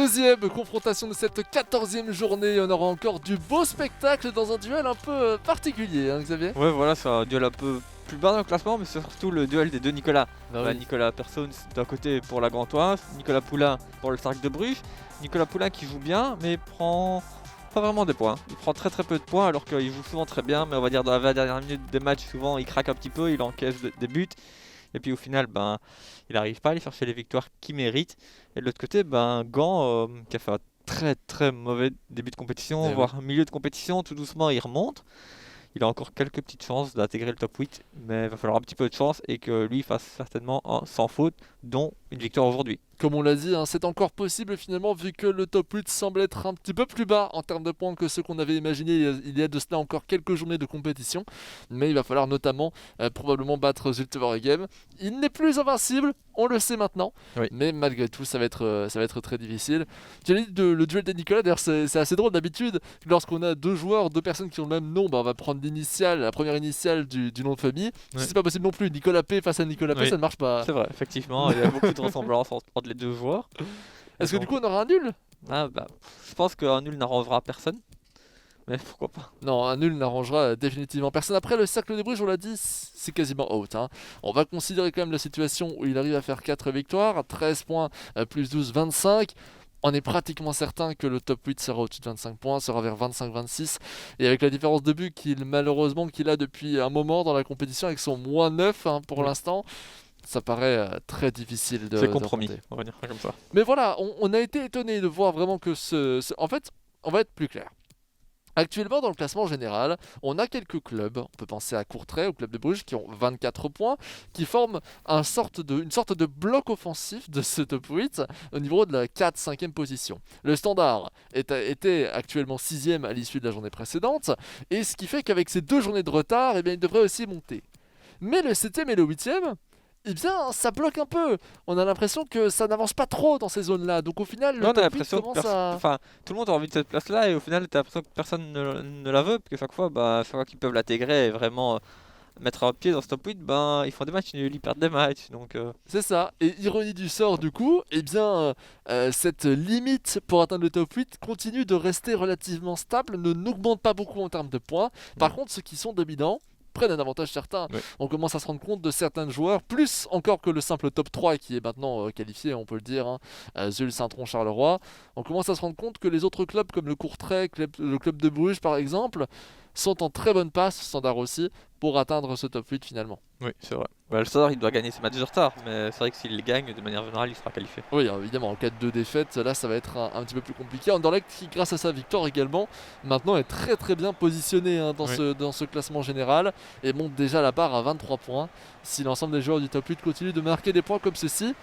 Deuxième confrontation de cette 14e journée. On aura encore du beau spectacle dans un duel un peu particulier, hein, Xavier. Ouais, voilà, c'est un duel un peu plus bas dans le classement, mais c'est surtout le duel des deux Nicolas. Bah oui. Nicolas Persson d'un côté pour la Gantoise, Nicolas Poulain pour le Cercle de Bruges. Nicolas Poulain qui joue bien, mais prend pas vraiment des points. Il prend très peu de points alors qu'il joue souvent très bien, mais on va dire dans la 20 dernière minute des matchs, souvent il craque un petit peu, il encaisse des buts. Et puis au final, il n'arrive pas à aller chercher les victoires qu'il mérite. Et de l'autre côté, Gand, qui a fait un très mauvais début de compétition, voire milieu de compétition, tout doucement il remonte. Il a encore quelques petites chances d'intégrer le top 8, mais il va falloir un petit peu de chance et que lui fasse certainement un sans faute, dont une victoire aujourd'hui. Comme on l'a dit, hein, c'est encore possible finalement vu que le top 8 semble être un petit peu plus bas en termes de points que ce qu'on avait imaginé il y a de cela encore quelques journées de compétition. Mais il va falloir notamment probablement battre Zultewaregem. Il n'est plus invincible, on le sait maintenant. Oui. Mais malgré tout, ça va être très difficile. Tu as dit le duel des Nicolas, d'ailleurs c'est assez drôle d'habitude. Lorsqu'on a deux personnes qui ont le même nom, on va prendre la première initiale du nom de famille. Ouais. C'est pas possible non plus. Nicolas P face à Nicolas P, Oui. ça ne marche pas. C'est vrai, effectivement, il y a beaucoup de ressemblances entre les deux joueurs. Est-ce que du coup on aura un nul ? Je pense qu'un nul n'arrangera personne, mais pourquoi pas. Non, un nul n'arrangera définitivement personne. Après, le cercle de Bruges, on l'a dit, c'est quasiment out. Hein. On va considérer quand même la situation où il arrive à faire 4 victoires, 13 points, plus 12, 25. On est pratiquement certain que le top 8 sera au-dessus de 25 points, sera vers 25-26. Et avec la différence de but qu'il a depuis un moment dans la compétition, avec son moins 9 pour l'instant, ça paraît très difficile de... C'est compromis, de on va dire ça comme ça. Mais voilà, on a été étonné de voir vraiment que En fait, on va être plus clair. Actuellement, dans le classement général, on a quelques clubs, on peut penser à Courtrai, au club de Bruges, qui ont 24 points, qui forment une sorte de bloc offensif de ce top 8 au niveau de la 4-5e position. Le Standard était actuellement 6e à l'issue de la journée précédente, et ce qui fait qu'avec ces 2 journées de retard, il devrait aussi monter. Mais le 7e et le 8e, ça bloque un peu. On a l'impression que ça n'avance pas trop dans ces zones-là. Donc au final, le on a top 8 l'impression commence à... tout le monde a envie de cette place-là et au final, tu as l'impression que personne ne la veut, parce que chaque fois qu'ils peuvent l'intégrer et vraiment mettre un pied dans ce top 8, ils font des matchs nuls, ils perdent des matchs. Donc, C'est ça. Et ironie du sort, du coup, cette limite pour atteindre le top 8 continue de rester relativement stable, n'augmente pas beaucoup en termes de points. Par contre, ceux qui sont dominants prennent un avantage certain. Oui. On commence à se rendre compte de certains joueurs, plus encore que le simple top 3 qui est maintenant qualifié, on peut le dire, Zul, Saint-Tron, Charleroi. On commence à se rendre compte que les autres clubs comme le Courtrai, le club de Bruges par exemple, sont en très bonne passe, Standard aussi, pour atteindre ce top 8 finalement. Oui, c'est vrai. Le Standard, il doit gagner ses matchs de retard, mais c'est vrai que s'il les gagne, de manière générale, il sera qualifié. Oui, évidemment, en cas de défaite, là ça va être un petit peu plus compliqué. Anderlecht, qui grâce à sa victoire également, maintenant est très très bien positionné dans ce classement général et monte déjà la barre à 23 points. Si l'ensemble des joueurs du top 8 continuent de marquer des points comme ceci,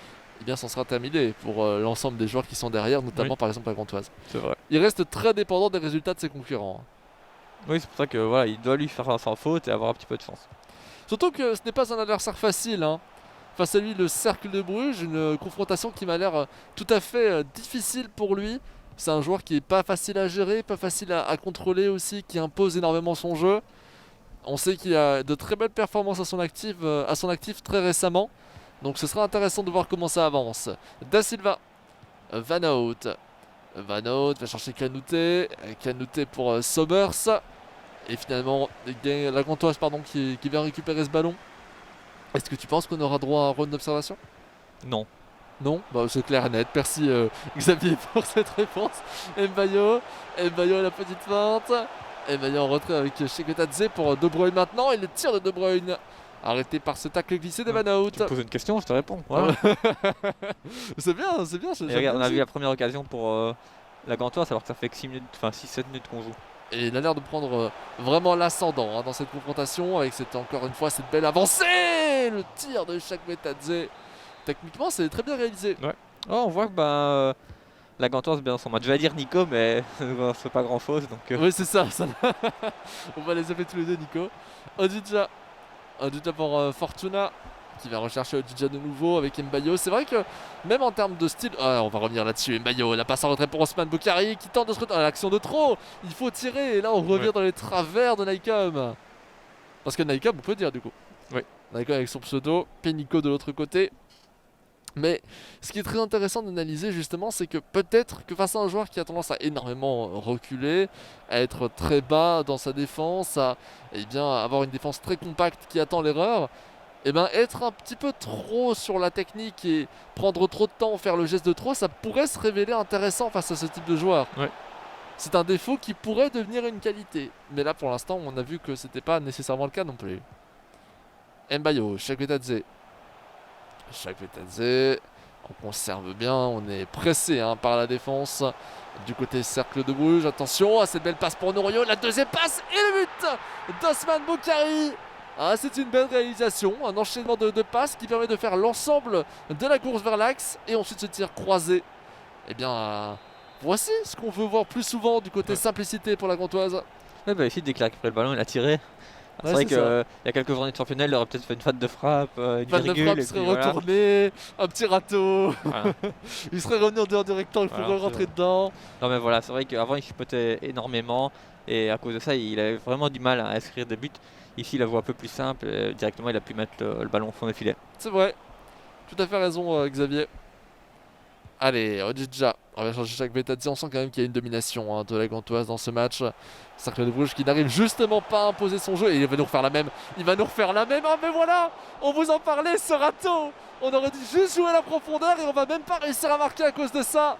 ça sera terminé pour l'ensemble des joueurs qui sont derrière, notamment par exemple la Gantoise. C'est vrai. Il reste très dépendant des résultats de ses concurrents. Oui, c'est pour ça que il doit lui faire un sans faute et avoir un petit peu de chance. Surtout que ce n'est pas un adversaire facile. Face à lui, le Cercle de Bruges, une confrontation qui m'a l'air tout à fait difficile pour lui. C'est un joueur qui est pas facile à gérer, pas facile à contrôler aussi, qui impose énormément son jeu. On sait qu'il a de très belles performances à son actif très récemment. Donc ce sera intéressant de voir comment ça avance. Da Silva, Van Hout. Van Hout va chercher Kanouté. Kanouté pour Sobers. Et finalement, la Gantoise qui vient récupérer ce ballon. Est-ce que tu penses qu'on aura droit à un round d'observation ? Non. Non, c'est clair et net. Merci Xavier pour cette réponse. Mbayo la petite feinte. Mbayo en retrait avec Chekotadze pour De Bruyne maintenant. Et le tir de De Bruyne arrêté par ce tacle glissé de Van Hout. Tu me poses une question, je te réponds. Voilà. C'est bien. Et regarde, on a vu la première occasion pour la Gantoise alors que ça fait que 6-7 minutes qu'on joue. Et il a l'air de prendre vraiment l'ascendant dans cette confrontation avec encore une fois cette belle avancée. Le tir de Chekotadze. Techniquement, c'est très bien réalisé. Ouais. Oh, on voit que la Gantoise bien son match. Je vais dire Nico, mais ça fait pas grand chose. Oui, c'est ça. On va les appeler tous les deux, Nico. Odidja pour Fortuna, qui va rechercher Odidja de nouveau avec Mbayo. C'est vrai que même en termes de style, on va revenir là-dessus. Mbayo, la passe en retrait pour Osman Boukari qui tente de se retrouver. L'action de trop. Il faut tirer. Et là, on revient dans les travers de Naïkom. Parce que Naïkom, on peut dire du coup. Oui. Naïkom avec son pseudo. Pénico de l'autre côté. Mais ce qui est très intéressant d'analyser justement, c'est que peut-être que face à un joueur qui a tendance à énormément reculer, à être très bas dans sa défense, à avoir une défense très compacte qui attend l'erreur, et ben être un petit peu trop sur la technique et prendre trop de temps, faire le geste de trop, ça pourrait se révéler intéressant face à ce type de joueur. Ouais. C'est un défaut qui pourrait devenir une qualité. Mais là pour l'instant, on a vu que c'était pas nécessairement le cas non plus. Mbayo, Shakvetadze. Shakvetadze. On conserve bien, on est pressé par la défense du côté cercle de Bruges. Attention à cette belle passe pour Norio, la deuxième passe et le but d'Osman Boukari. C'est une belle réalisation, un enchaînement de passes qui permet de faire l'ensemble de la course vers l'axe et ensuite ce tir croisé. Voici ce qu'on veut voir plus souvent du côté simplicité pour la Gantoise. Ouais, ici dès qu'il a récupéré le ballon, il a tiré. C'est vrai qu'il y a quelques journées de championnat, il aurait peut-être fait une faute de frappe, une virgule. Il serait retourné, un petit râteau. Voilà. Il serait revenu en dehors du rectangle pour rentrer dedans. Non mais voilà, c'est vrai qu'avant il chipotait énormément et à cause de ça il avait vraiment du mal à inscrire des buts. Ici il la voit un peu plus simple, et directement il a pu mettre le ballon au fond des filets. C'est vrai, tout à fait raison Xavier. Allez, Odidja, on va changer Shakvetadze, on sent quand même qu'il y a une domination de la Gantoise dans ce match. Cercle de Bruges qui n'arrive justement pas à imposer son jeu et il va nous refaire la même. Mais voilà, on vous en parlait, ce râteau. On aurait dû juste jouer la profondeur et on va même pas réussir à marquer à cause de ça.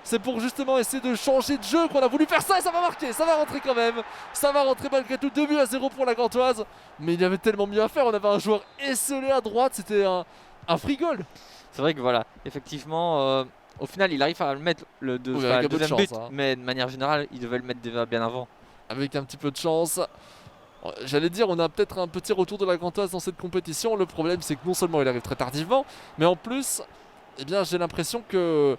C'est pour justement essayer de changer de jeu qu'on a voulu faire ça et ça va marquer, ça va rentrer quand même. Ça va rentrer malgré tout, 2-0 pour la Gantoise. Mais il y avait tellement mieux à faire, on avait un joueur esselé à droite, c'était un free goal. C'est vrai que voilà, effectivement, au final il arrive à le mettre le deuxième but, mais de manière générale il devait le mettre déjà bien avant. Avec un petit peu de chance. J'allais dire, on a peut-être un petit retour de la Gantoise dans cette compétition. Le problème c'est que non seulement il arrive très tardivement, mais en plus, j'ai l'impression que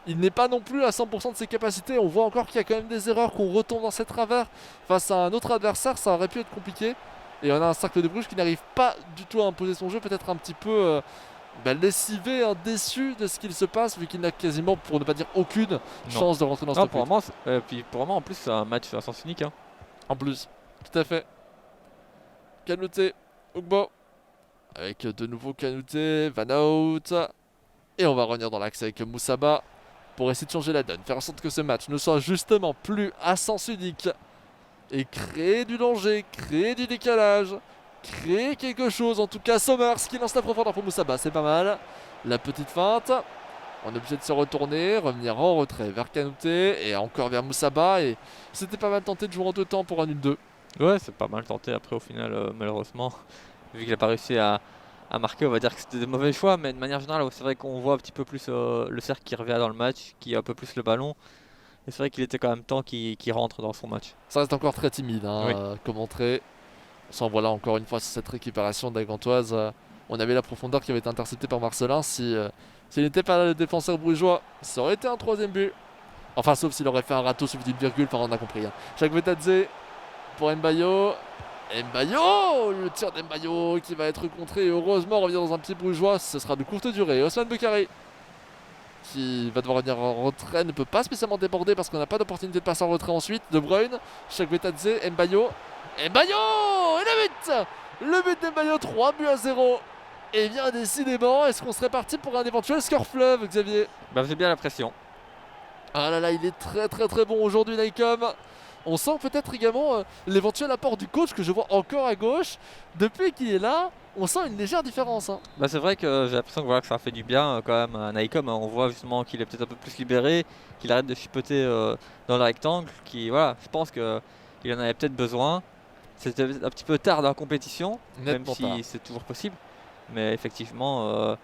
il n'est pas non plus à 100% de ses capacités. On voit encore qu'il y a quand même des erreurs, qu'on retombe dans ses travers. Face à un autre adversaire, ça aurait pu être compliqué. Et on a un Cercle de Bruges qui n'arrive pas du tout à imposer son jeu, peut-être un petit peu lessivé, déçu de ce qu'il se passe, vu qu'il n'a quasiment, pour ne pas dire aucune chance de rentrer dans ce truc. Puis pour moi en plus c'est un match à sens unique. En plus, tout à fait. Kanouté, Ugbo, avec de nouveau Kanouté, Van Hout. Et on va revenir dans l'axe avec Moussaba pour essayer de changer la donne, faire en sorte que ce match ne soit justement plus à sens unique et créer du danger, créer du décalage, créer quelque chose. En tout cas, Sommers qui lance la profondeur pour Moussaba, c'est pas mal. La petite feinte, on est obligé de se retourner, revenir en retrait vers Kanouté et encore vers Moussaba. Et c'était pas mal tenté de jouer en deux temps pour un 1-2. Ouais, c'est pas mal tenté après au final, malheureusement, vu qu'il n'a pas réussi à marquer, on va dire que c'était de mauvais choix, mais de manière générale, c'est vrai qu'on voit un petit peu plus le cercle qui revient dans le match, qui a un peu plus le ballon. Et c'est vrai qu'il était quand même temps qu'il rentre dans son match. Ça reste encore très timide comme entrée. Sans voilà encore une fois cette récupération de la Gantoise. On avait la profondeur qui avait été interceptée par Marcelin. S'il n'était pas là, le défenseur brugeois, ça aurait été un troisième but. Enfin, sauf s'il aurait fait un râteau suivi d'une virgule, enfin on a compris. Shakvetadze pour Mbayo. Le tir d'Mbayo qui va être contré et heureusement revenir dans un petit brugeois. Ce sera de courte durée. Osman Boukari qui va devoir revenir en retrait, ne peut pas spécialement déborder parce qu'on n'a pas d'opportunité de passer en retrait ensuite. De Bruyne, Shakvetadze, Mbayo et le but d'Mbayo, 3-0. Et bien décidément, est-ce qu'on serait parti pour un éventuel score fleuve, Xavier? J'ai bien l'impression. Ah là là, il est très très très bon aujourd'hui, Naikom. On sent peut-être également l'éventuel apport du coach que je vois encore à gauche. Depuis qu'il est là, on sent une légère différence. C'est vrai que j'ai l'impression que, ça fait du bien quand même à Naikom. On voit justement qu'il est peut-être un peu plus libéré, qu'il arrête de chipoter dans le rectangle. Je pense qu'il en avait peut-être besoin. C'était un petit peu tard dans la compétition, même si c'est toujours possible. Mais effectivement,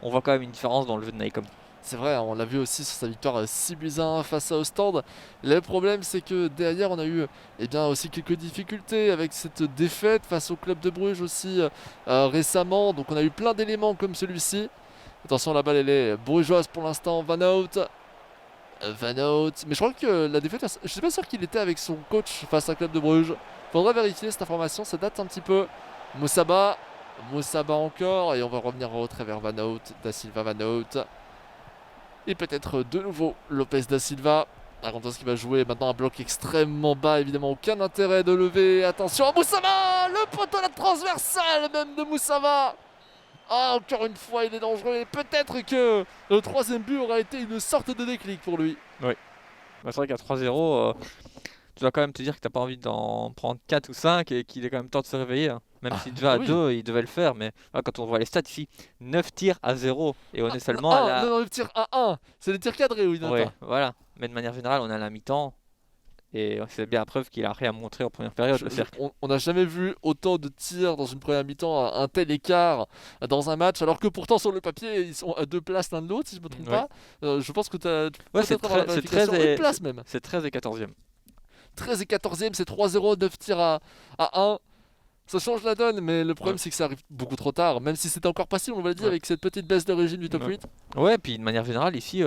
on voit quand même une différence dans le jeu de Naikom. C'est vrai, on l'a vu aussi sur sa victoire 6-1 face à Ostende. Le problème, c'est que derrière, on a eu aussi quelques difficultés avec cette défaite face au club de Bruges aussi récemment. Donc on a eu plein d'éléments comme celui-ci. Attention, la balle, elle est brugeoise pour l'instant. Van Hout. Mais je crois que la défaite, je suis pas sûr qu'il était avec son coach face à club de Bruges. Faudra vérifier cette information, ça date un petit peu. Moussaba encore. Et on va revenir en retrait vers Van Hout. Da Silva, Van Hout. Et peut-être de nouveau Lopez da Silva. Arantos qui va jouer maintenant un bloc extrêmement bas. Évidemment, aucun intérêt de lever. Attention à Moussaba. Le poteau, la transversale même de Moussaba. Ah, encore une fois, il est dangereux. Et peut-être que le troisième but aura été une sorte de déclic pour lui. Bah, c'est vrai qu'à 3-0, tu dois quand même te dire que t'as pas envie d'en prendre 4 ou 5 et qu'il est quand même temps de se réveiller, hein. Même Ah, si déjà à oui. 2, il devait le faire, mais là, quand on voit les stats ici, 9 tirs à 0 et on est seulement à 1, la. non, le tir à 1. C'est le tir cadré où il note Ouais, pas. voilà. Mais de manière générale, on est à la mi-temps et c'est bien la preuve qu'il a rien montré en première période, le cercle. On n'a jamais vu autant de tirs dans une première mi-temps, un tel écart dans un match, alors que pourtant sur le papier ils sont à 2 places l'un de l'autre, si je me trompe Ouais. pas. Je pense que tu as Ouais, c'est peut-être avoir la c'est 13 vérification, une et place même. c'est 13 et 14e. 13 et 14e, c'est 3-0, 9 tirs à 1. Ça change la donne, mais le Ouais. problème c'est que ça arrive beaucoup trop tard, même si c'était encore possible, on l'a dit, Ouais. avec cette petite baisse de régime du top Ouais. 8. Ouais, puis de manière générale, ici,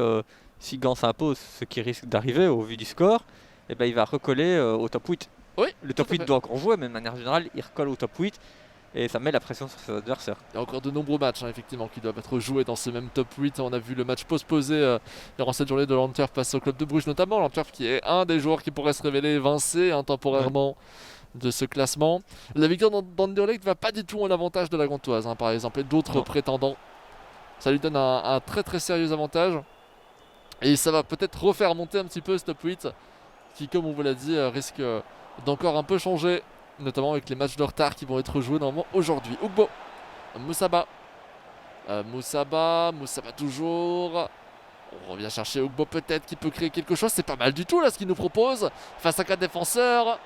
si Gant s'impose, ce qui risque d'arriver au vu du score, eh ben, il va recoller au top 8. Oui, Le tout top à 8 fait. doit encore jouer, mais de manière générale, il recolle au top 8 et ça met la pression sur ses adversaires. Il y a encore de nombreux matchs effectivement qui doivent être joués dans ce même top 8. On a vu le match postposé durant cette journée de l'Antwerp face au club de Bruges notamment. L'Antwerp qui est un des joueurs qui pourrait se révéler évincé temporairement de ce classement. La victoire d'Anderlecht ne va pas du tout en avantage de la Gantoise par exemple et d'autres Non. prétendants. Ça lui donne un très très sérieux avantage. Et ça va peut-être refaire monter un petit peu ce top 8 qui, comme on vous l'a dit, risque d'encore un peu changer, notamment avec les matchs de retard qui vont être joués normalement aujourd'hui. Ugbo, Moussaba, Moussaba toujours. On revient chercher Ugbo peut-être qui peut créer quelque chose. C'est pas mal du tout là ce qu'il nous propose face à 4 défenseurs.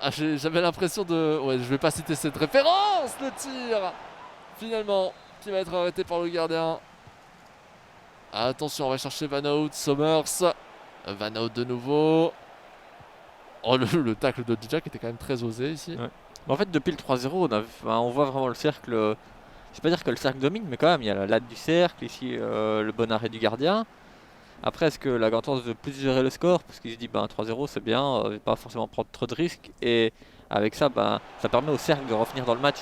Ah, j'avais l'impression de... Ouais, je vais pas citer cette référence, le tir finalement qui va être arrêté par le gardien. Attention, on va chercher Van Hout, Somers. Van Hout de nouveau. Oh, le tacle de Dijak était quand même très osé ici. Ouais. En fait, depuis le 3-0, on voit vraiment le cercle. Je vais pas dire que le cercle domine, mais quand même, il y a la latte du cercle, ici le bon arrêt du gardien. Après, est-ce que la Gantoise veut plus gérer le score? Parce qu'il se dit, 3-0 c'est bien, je vais pas forcément prendre trop de risques. Et avec ça, ça permet au cercle de revenir dans le match.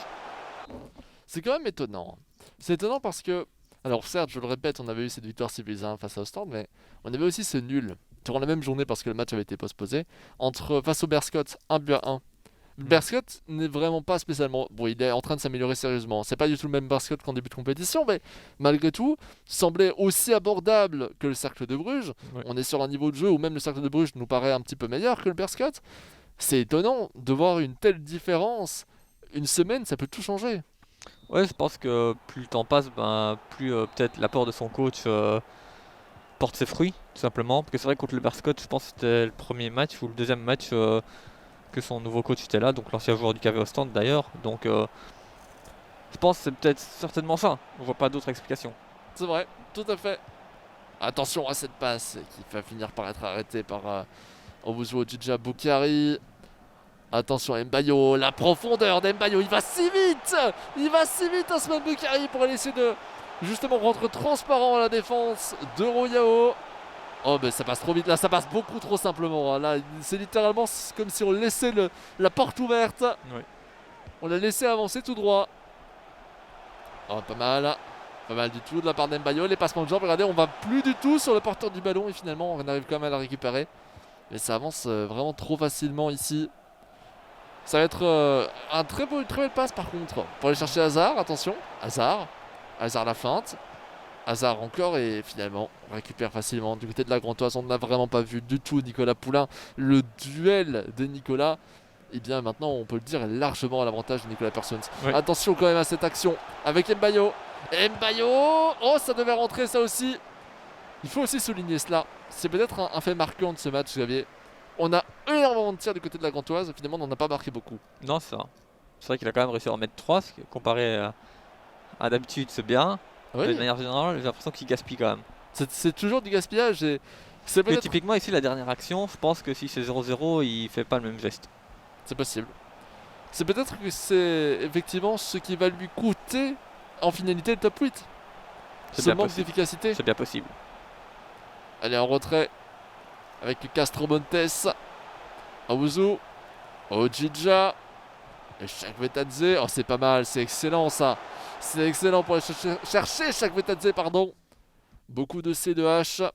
C'est quand même étonnant. C'est étonnant parce que, alors certes, je le répète, on avait eu cette victoire civilisée face à Ostend, mais on avait aussi ce nul durant la même journée parce que le match avait été postposé face au Berscott, 1 but à 1. Berscott n'est vraiment pas spécialement... Bon, il est en train de s'améliorer sérieusement. C'est pas du tout le même Berscott qu'en début de compétition, mais malgré tout, semblait aussi abordable que le Cercle de Bruges. Ouais. On est sur un niveau de jeu où même le Cercle de Bruges nous paraît un petit peu meilleur que le Berscott. C'est étonnant de voir une telle différence. Une semaine, ça peut tout changer. Ouais, je pense que plus le temps passe, plus peut-être l'apport de son coach porte ses fruits, tout simplement. Parce que c'est vrai que contre le Berscott, je pense que c'était le premier match ou le deuxième match que son nouveau coach était là, donc l'ancien joueur du KV Ostend d'ailleurs. Donc je pense que c'est peut-être certainement ça. On voit pas d'autre explication. C'est vrai, tout à fait. Attention à cette passe qui va finir par être arrêtée par Obuzo Djidja Boukari. Attention Mbayo, la profondeur d'Mbayo, il va si vite. Il va si vite Asman Boukari pour essayer de justement rendre transparent à la défense de Royao. Oh mais ça passe trop vite là, ça passe beaucoup trop simplement. Là c'est littéralement comme si on laissait la porte ouverte. Ouais. On l'a laissé avancer tout droit. Oh pas mal. Pas mal du tout de la part d'Mbayo. Les passements de jambes, regardez, on va plus du tout sur le porteur du ballon et finalement on arrive quand même à la récupérer. Mais ça avance vraiment trop facilement ici. Ça va être une très belle passe par contre. Pour aller chercher Hazard, attention. Hazard la feinte. Hazard encore et finalement on récupère facilement du côté de la Grantoise. On n'a vraiment pas vu du tout Nicolas Poulain. Le duel de Nicolas, et bien maintenant on peut le dire, est largement à l'avantage de Nicolas Persons. Ouais. Attention quand même à cette action avec Mbayo. Mbayo, oh ça devait rentrer ça aussi. Il faut aussi souligner cela. C'est peut-être un fait marquant de ce match, Xavier. On a énormément de tirs du côté de la Gantoise, finalement on n'en a pas marqué beaucoup. Non, c'est ça. C'est vrai qu'il a quand même réussi à en mettre 3, ce qui, comparé à d'habitude, c'est bien. Mais de manière générale, j'ai l'impression qu'il gaspille quand même. C'est toujours du gaspillage et c'est Mais peut-être... typiquement ici, la dernière action, je pense que si c'est 0-0, il fait pas le même geste. C'est possible. C'est peut-être que c'est effectivement ce qui va lui coûter en finalité le top 8. C'est Ce bien manque possible. d'efficacité. C'est bien possible. Elle est en retrait avec Castro Montes. Awuzu. Ojidja. Et Chakvetadze. Oh, c'est pas mal, c'est excellent ça. C'est excellent pour aller chercher Chakvetadze, pardon. Beaucoup de C, de H.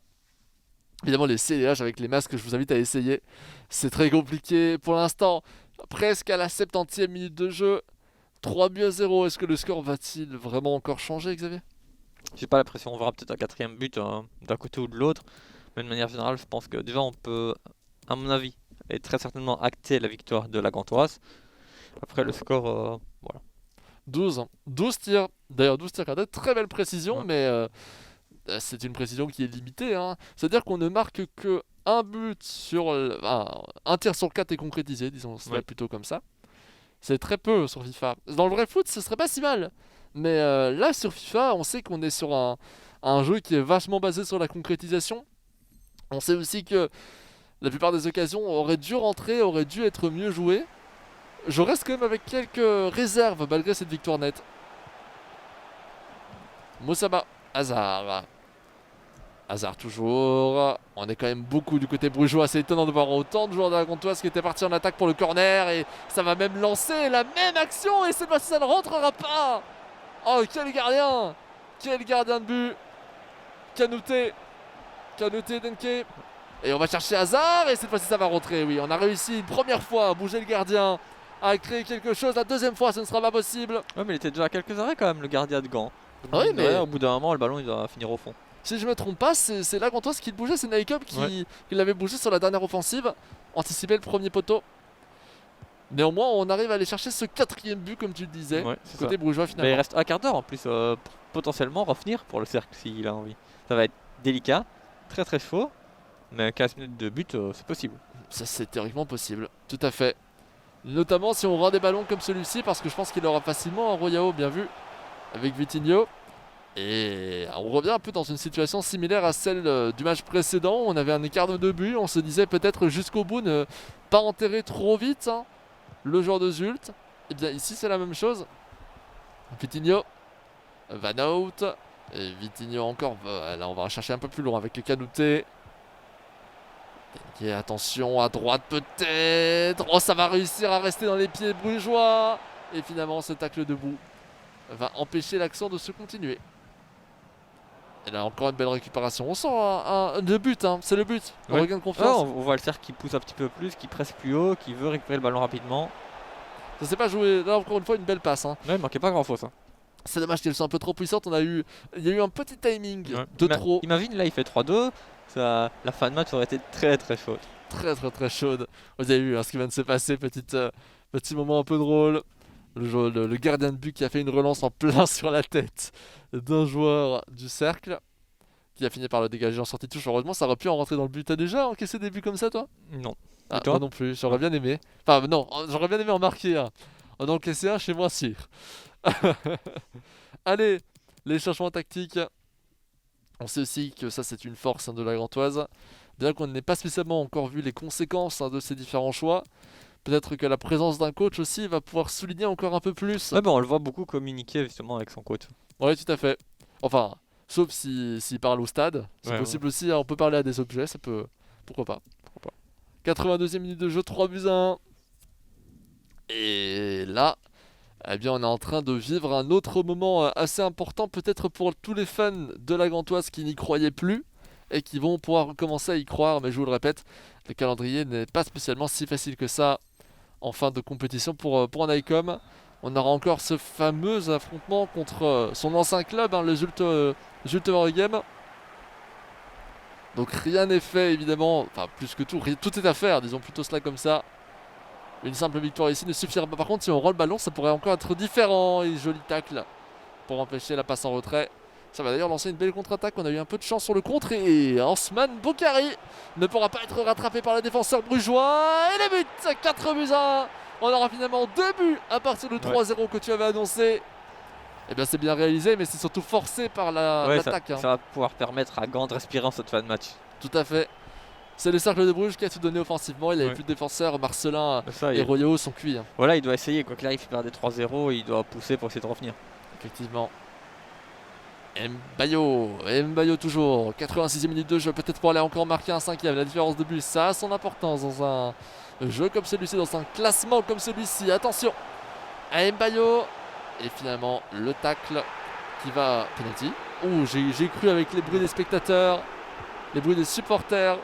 Évidemment, les C et les H avec les masques, je vous invite à essayer. C'est très compliqué pour l'instant. Presque à la 70e minute de jeu. 3-0, est-ce que le score va-t-il vraiment encore changer, Xavier? J'ai pas l'impression, on verra peut-être un quatrième but d'un côté ou de l'autre. Mais de manière générale, je pense que déjà on peut, à mon avis, et très certainement acter la victoire de la Gantoise. Après le score, voilà. 12, hein. 12 tirs. D'ailleurs, 12 tirs cadrés, très belle précision, Ouais. mais c'est une précision qui est limitée, hein. C'est-à-dire qu'on ne marque que un but sur. Un tir sur 4 est concrétisé, disons cela Oui. plutôt comme ça. C'est très peu sur FIFA. Dans le vrai foot, ce serait pas si mal. Mais là, sur FIFA, on sait qu'on est sur un jeu qui est vachement basé sur la concrétisation. On sait aussi que la plupart des occasions auraient dû rentrer, auraient dû être mieux jouées. Je reste quand même avec quelques réserves malgré cette victoire nette. Moussaba, Hazard. Hazard toujours. On est quand même beaucoup du côté brugeois. C'est étonnant de voir autant de joueurs de la Gantoise qui étaient partis en attaque pour le corner. Et ça va même lancer la même action. Et cette fois-ci, ça ne rentrera pas. Oh, quel gardien! Quel gardien de but! Canouté Denke. Et on va chercher Hazard. Et cette fois-ci, ça va rentrer. Oui, on a réussi une première fois à bouger le gardien, à créer quelque chose. La deuxième fois, ce ne sera pas possible. Ouais, mais il était déjà à quelques arrêts quand même, le gardien de Gand. Ah oui, Mine de mais- rien, au bout d'un moment, le ballon il doit finir au fond. Si je me trompe pas, c'est la Gantoise qui le bougeait. C'est Naïkop qui l'avait bougé sur la dernière offensive. Anticiper le premier poteau. Néanmoins, on arrive à aller chercher ce quatrième but, comme tu le disais. Ouais, c'est Côté ça. brugeois, Mais il finalement. reste un quart d'heure en plus, pour potentiellement revenir pour le cercle s'il a envie. Ça va être délicat, très très chaud, mais 15 minutes de but, c'est possible. Ça, c'est théoriquement possible. Tout à fait. Notamment si on rend des ballons comme celui-ci, parce que je pense qu'il aura facilement un Royao bien vu avec Vitinho. Et on revient un peu dans une situation similaire à celle du match précédent. On avait un écart de 2 buts. On se disait peut-être jusqu'au bout ne pas enterrer trop vite, hein, le joueur de Zult. Et bien ici c'est la même chose. Vitinho, Van Out, et Vitinho encore. Là on va chercher un peu plus loin avec le Canouté. Attention à droite peut-être. Oh, ça va réussir à rester dans les pieds brugeois. Et finalement ce tacle debout va empêcher l'action de se continuer. Et là encore une belle récupération. On sent le but, hein. C'est le but. On Ouais. regain de Ah, confiance. on voit le cercle qui pousse un petit peu plus, qui presse plus haut, qui veut récupérer le ballon rapidement. Ça s'est pas joué. Là encore une fois une belle passe, hein. Ouais, il manquait pas grand chose. C'est dommage qu'elle soit un peu trop puissante. Il y a eu un petit timing de trop. Imagine là il fait 3-2, la fin de match aurait été très très chaude. Très très très chaude. Vous avez vu, hein, ce qui vient de se passer. Petit moment un peu drôle. Le gardien de but qui a fait une relance en plein sur la tête d'un joueur du cercle, qui a fini par le dégager en sortie de touche. Heureusement, ça aurait pu en rentrer dans le but. T'as déjà encaissé des buts comme ça, toi? Non. Ah, toi moi non plus, j'aurais bien aimé. Enfin, non, j'aurais bien aimé en marquer un. En encaisser un chez moi, sûr. Allez, les changements tactiques. On sait aussi que ça, c'est une force, hein, de la Gantoise. Bien qu'on n'ait pas spécialement encore vu les conséquences, hein, de ces différents choix, peut-être que la présence d'un coach aussi va pouvoir souligner encore un peu plus. Ouais, bah on le voit beaucoup communiquer justement avec son coach. Oui, tout à fait. Enfin, sauf s'il parle au stade. C'est Ouais, possible aussi, hein, on peut parler à des objets, ça peut. Pourquoi pas. 82e minute de jeu, 3-1. Et là, eh bien, on est en train de vivre un autre moment assez important, peut-être pour tous les fans de la Gantoise qui n'y croyaient plus et qui vont pouvoir recommencer à y croire. Mais je vous le répète, le calendrier n'est pas spécialement si facile que ça en fin de compétition pour Naicom. On aura encore ce fameux affrontement contre son ancien club, hein, le Zulte Waregem. Donc rien n'est fait évidemment, enfin plus que tout, tout est à faire, disons plutôt cela comme ça. Une simple victoire ici ne suffira pas. Par contre, si on rend le ballon, ça pourrait encore être différent. Et joli tacle pour empêcher la passe en retrait. Ça va d'ailleurs lancer une belle contre-attaque. On a eu un peu de chance sur le contre. Et Hansman Boukari ne pourra pas être rattrapé par le défenseur brugeois. Et le but, 4-1. On aura finalement 2 buts à partir de 3-0 que tu avais annoncé. Et bien c'est bien réalisé, mais c'est surtout forcé par l'attaque. Ça va pouvoir permettre à Gand de respirer en cette fin de match. Tout à fait. C'est le cercle de Bruges qui a tout donné offensivement. Il n'avait plus de défenseurs. Marcelin et Royao sont cuits. Voilà, il doit essayer. Quoi qu'il arrive, il perd des 3-0. Il doit pousser pour essayer de revenir. Effectivement. Mbayo toujours. 86e minute de jeu. Peut-être pour aller encore marquer un 5e. La différence de but, ça a son importance dans un jeu comme celui-ci, dans un classement comme celui-ci. Attention à Mbayo. Et finalement, le tacle qui va. Penalty. Ouh, j'ai cru avec les bruits des spectateurs, les bruits des supporters.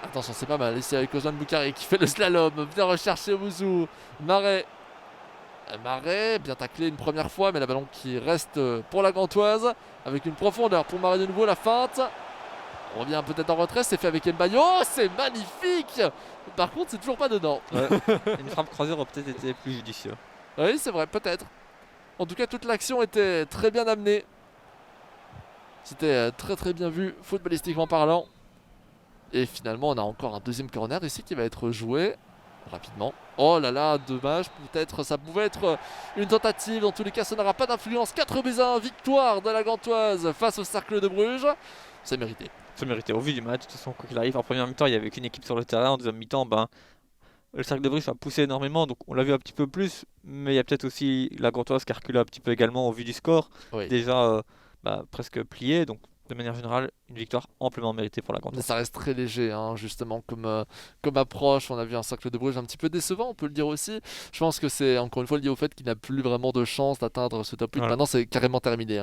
Attention, c'est pas mal. Ici avec Ozan Boukari qui fait le slalom. Vient rechercher Ouzou. Marais. Marais, bien taclé une première fois, mais la ballon qui reste pour la Gantoise, avec une profondeur pour Marais de nouveau, la feinte. On revient peut-être en retrait, c'est fait avec Mbaye. Oh, c'est magnifique! Par contre, c'est toujours pas dedans. Ouais. Une frappe croisée aurait peut-être été plus judicieux. Oui, c'est vrai, peut-être. En tout cas, toute l'action était très bien amenée. C'était très très bien vu, footballistiquement parlant. Et finalement, on a encore un deuxième corner ici qui va être joué rapidement. Oh là là, dommage, peut-être ça pouvait être une tentative. Dans tous les cas, ça n'aura pas d'influence. 4-1, victoire de la Gantoise face au Cercle de Bruges. C'est mérité. C'est mérité au vu du match. De toute façon, quoi qu'il arrive, en première mi-temps, il n'y avait qu'une équipe sur le terrain. En deuxième mi-temps, le Cercle de Bruges a poussé énormément, donc on l'a vu un petit peu plus. Mais il y a peut-être aussi la Gantoise qui a reculé un petit peu également au vu du score. Oui. Déjà presque plié, donc de manière générale, une victoire amplement méritée pour la Mais Gantoise. ça reste très léger, hein, justement, comme approche. On a vu un Cercle de Bruges un petit peu décevant, on peut le dire aussi. Je pense que c'est encore une fois lié au fait qu'il n'a plus vraiment de chance d'atteindre ce top 8. Voilà. Maintenant, c'est carrément terminé,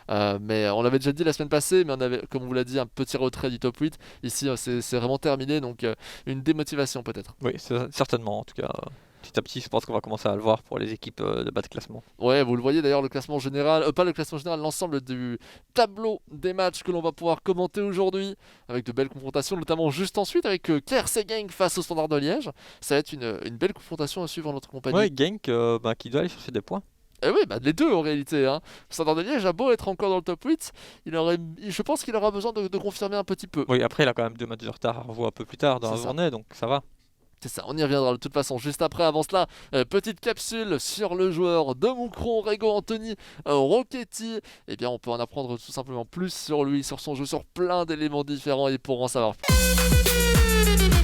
hein. Mais on l'avait déjà dit la semaine passée, mais on avait, comme on vous l'a dit, un petit retrait du top 8. Ici, c'est vraiment terminé, donc une démotivation peut-être. Oui, certainement. En tout cas, petit à petit, je pense qu'on va commencer à le voir pour les équipes de bas de classement. Ouais, vous le voyez d'ailleurs, le classement général, pas le classement général, l'ensemble du tableau des matchs que l'on va pouvoir commenter aujourd'hui, avec de belles confrontations, notamment juste ensuite avec KRC Genk face au Standard de Liège. Ça va être une belle confrontation à suivre en notre compagnie. Ouais, Genk qui doit aller chercher des points. Et oui, les deux en réalité, hein. Standard de Liège a beau être encore dans le top 8, je pense qu'il aura besoin de confirmer un petit peu. Oui, après, il a quand même 2 matchs de retard à revoir un peu plus tard dans la C'est ça. journée, donc ça va. C'est ça, on y reviendra de toute façon juste après. Avant cela, petite capsule sur le joueur de Moucron, Rego Anthony Rocchetti. Eh bien, on peut en apprendre tout simplement plus sur lui, sur son jeu, sur plein d'éléments différents. Et pour en savoir plus.